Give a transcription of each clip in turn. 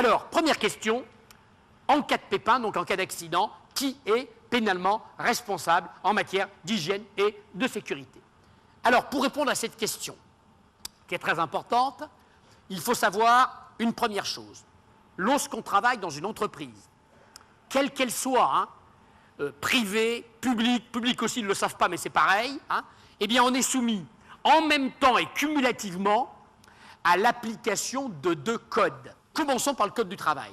Alors, première question, en cas de pépin, donc en cas d'accident, qui est pénalement responsable en matière d'hygiène et de sécurité? Alors, pour répondre à cette question, qui est très importante, il faut savoir une première chose. Lorsqu'on travaille dans une entreprise, quelle qu'elle soit, privée, publique aussi, ils ne le savent pas, mais c'est pareil, eh bien, on est soumis en même temps et cumulativement à l'application de 2 codes. Commençons par le code du travail.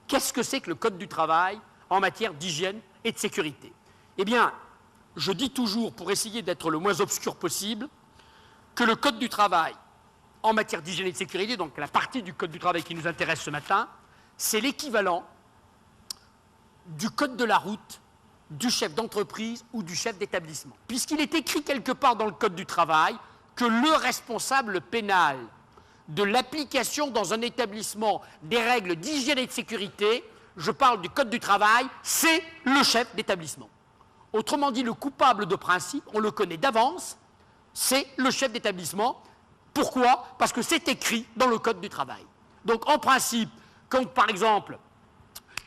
Qu'est-ce que c'est que le code du travail en matière d'hygiène et de sécurité? Eh bien, je dis toujours, pour essayer d'être le moins obscur possible, que le code du travail en matière d'hygiène et de sécurité, donc la partie du code du travail qui nous intéresse ce matin, c'est l'équivalent du code de la route du chef d'entreprise ou du chef d'établissement. Puisqu'il est écrit quelque part dans le code du travail que le responsable pénal de l'application dans un établissement des règles d'hygiène et de sécurité, je parle du code du travail, c'est le chef d'établissement. Autrement dit, le coupable de principe, on le connaît d'avance, c'est le chef d'établissement. Pourquoi? Parce que c'est écrit dans le code du travail. Donc en principe, quand par exemple,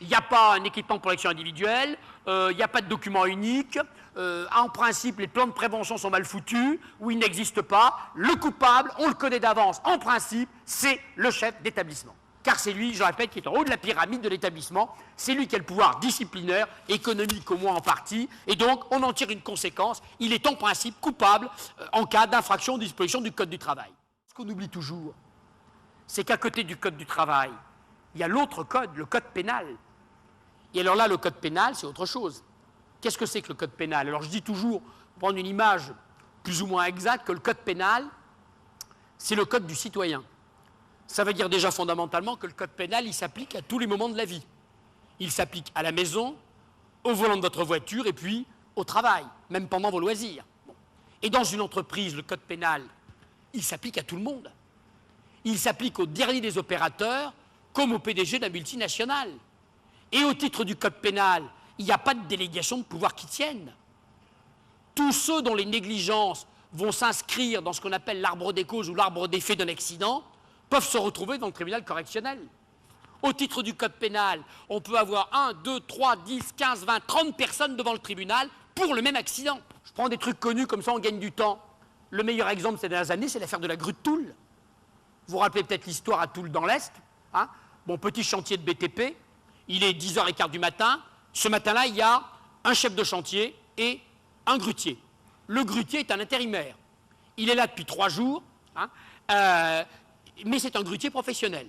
il n'y a pas un équipement de protection individuelle, il n'y a pas de document unique, en principe les plans de prévention sont mal foutus, ou ils n'existent pas, le coupable, on le connaît d'avance, en principe, c'est le chef d'établissement. Car c'est lui, je répète, qui est en haut de la pyramide de l'établissement, c'est lui qui a le pouvoir disciplinaire, économique au moins en partie, et donc on en tire une conséquence, il est en principe coupable en cas d'infraction aux dispositions du code du travail. Ce qu'on oublie toujours, c'est qu'à côté du code du travail, il y a l'autre code, le code pénal. Et alors là, le code pénal, c'est autre chose. Qu'est-ce que c'est que le code pénal? Alors je dis toujours, pour prendre une image plus ou moins exacte, que le code pénal, c'est le code du citoyen. Ça veut dire déjà fondamentalement que le code pénal, il s'applique à tous les moments de la vie. Il s'applique à la maison, au volant de votre voiture et puis au travail, même pendant vos loisirs. Bon. Et dans une entreprise, le code pénal, il s'applique à tout le monde. Il s'applique au dernier des opérateurs comme au PDG de la multinationale. Et au titre du code pénal, il n'y a pas de délégation de pouvoir qui tienne. Tous ceux dont les négligences vont s'inscrire dans ce qu'on appelle l'arbre des causes ou l'arbre des faits d'un accident peuvent se retrouver dans le tribunal correctionnel. Au titre du code pénal, on peut avoir 1, 2, 3, 10, 15, 20, 30 personnes devant le tribunal pour le même accident. Je prends des trucs connus, comme ça on gagne du temps. Le meilleur exemple ces dernières années, c'est l'affaire de la grue de Toul. Vous vous rappelez peut-être l'histoire à Toul dans l'Est. Mon petit chantier de BTP, il est 10h15 du matin. Ce matin-là, il y a un chef de chantier et un grutier. Le grutier est un intérimaire. Il est là depuis 3 jours, mais c'est un grutier professionnel.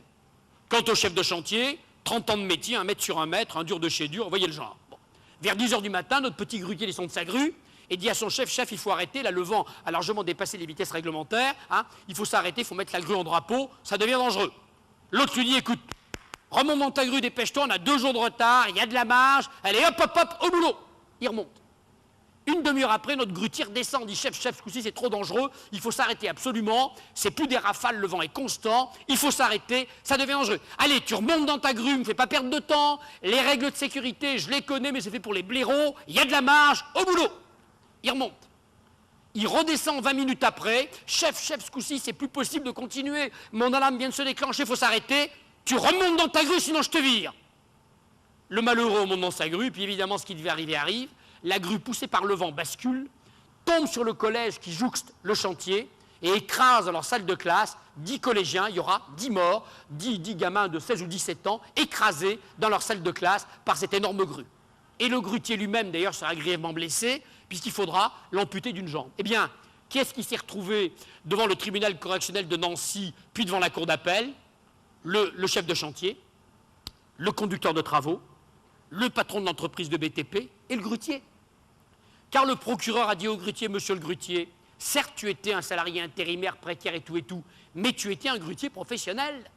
Quant au chef de chantier, 30 ans de métier, 1 mètre sur 1 mètre, un dur de chez dur, vous voyez le genre. Bon. Vers 10h du matin, notre petit grutier descend de sa grue et dit à son chef, chef, il faut arrêter, là le vent a largement dépassé les vitesses réglementaires, il faut s'arrêter, il faut mettre la grue en drapeau, ça devient dangereux. L'autre lui dit, écoute, remonte dans ta grue, dépêche-toi, on a 2 jours de retard, il y a de la marge, allez hop, hop, hop, au boulot. Il remonte. Une demi-heure après, notre grutier descend, dit chef, chef, ce coup-ci c'est trop dangereux, il faut s'arrêter absolument, c'est plus des rafales, le vent est constant, il faut s'arrêter, ça devient dangereux. Allez, tu remontes dans ta grue, ne me fais pas perdre de temps, les règles de sécurité, je les connais, mais c'est fait pour les blaireaux, il y a de la marge, au boulot. Il remonte. Il redescend 20 minutes après, chef, chef, ce coup-ci c'est plus possible de continuer, mon alarme vient de se déclencher, il faut s'arrêter, tu remontes dans ta grue, sinon je te vire. Le malheureux remonte dans sa grue, puis évidemment ce qui devait arriver arrive. La grue poussée par le vent bascule, tombe sur le collège qui jouxte le chantier et écrase dans leur salle de classe 10 collégiens. Il y aura 10 morts, 10 gamins de 16 ou 17 ans écrasés dans leur salle de classe par cette énorme grue. Et le grutier lui-même, d'ailleurs, sera grièvement blessé puisqu'il faudra l'amputer d'une jambe. Eh bien, qui est-ce qui s'est retrouvé devant le tribunal correctionnel de Nancy, puis devant la cour d'appel? Le chef de chantier, le conducteur de travaux, le patron de l'entreprise de BTP et le grutier. Car le procureur a dit au grutier, monsieur le grutier, certes tu étais un salarié intérimaire, précaire et tout, mais tu étais un grutier professionnel.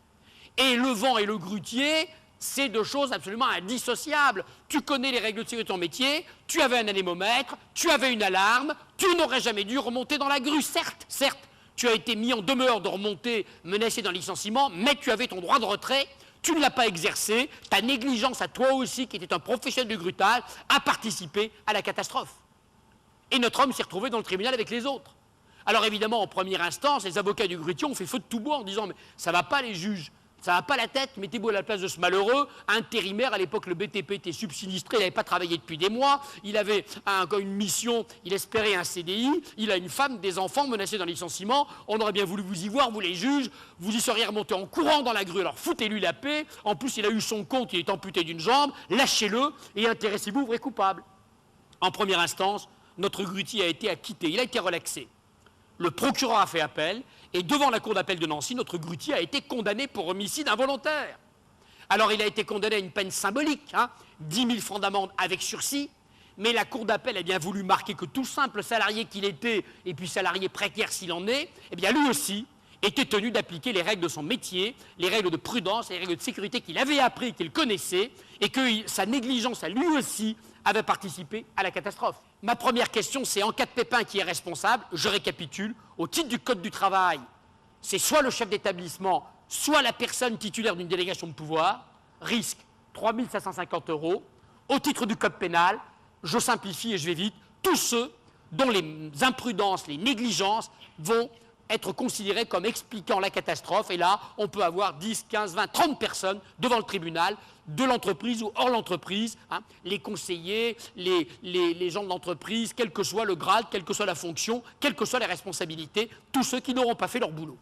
Et le vent et le grutier, c'est 2 choses absolument indissociables. Tu connais les règles de sécurité de ton métier, tu avais un anémomètre, tu avais une alarme, tu n'aurais jamais dû remonter dans la grue, certes, tu as été mis en demeure de remonter, menacé d'un licenciement, mais tu avais ton droit de retrait. Tu ne l'as pas exercé, ta négligence à toi aussi, qui était un professionnel du grutage, a participé à la catastrophe. Et notre homme s'est retrouvé dans le tribunal avec les autres. Alors évidemment, en première instance, les avocats du grutier ont fait feu de tout bois en disant « mais ça ne va pas les juges, Ça va pas la tête, mettez-vous à la place de ce malheureux, intérimaire, à l'époque le BTP était subsinistré, il n'avait pas travaillé depuis des mois, il avait une mission, il espérait un CDI, il a une femme, des enfants menacés d'un licenciement, on aurait bien voulu vous y voir, vous les juges, vous y seriez remonté en courant dans la grue, alors foutez-lui la paix, en plus il a eu son compte, il est amputé d'une jambe, lâchez-le et intéressez-vous au vrai coupable. En première instance, notre grutier a été acquitté, il a été relaxé. Le procureur a fait appel, et devant la cour d'appel de Nancy, notre grutier a été condamné pour homicide involontaire. Alors il a été condamné à une peine symbolique, 10 000 francs d'amende avec sursis, mais la cour d'appel a bien voulu marquer que tout simple salarié qu'il était, et puis salarié précaire s'il en est, eh bien lui aussi était tenu d'appliquer les règles de son métier, les règles de prudence, les règles de sécurité qu'il avait appris, qu'il connaissait, et que sa négligence à lui aussi avait participé à la catastrophe. Ma première question, c'est en cas de pépin qui est responsable, je récapitule, au titre du Code du travail, c'est soit le chef d'établissement, soit la personne titulaire d'une délégation de pouvoir, risque 3 550 €. Au titre du Code pénal, je simplifie et je vais vite, tous ceux dont les imprudences, les négligences vont être considérés comme expliquant la catastrophe. Et là, on peut avoir 10, 15, 20, 30 personnes devant le tribunal, de l'entreprise ou hors l'entreprise, les conseillers, les gens de l'entreprise, quel que soit le grade, quelle que soit la fonction, quelles que soient les responsabilités, tous ceux qui n'auront pas fait leur boulot.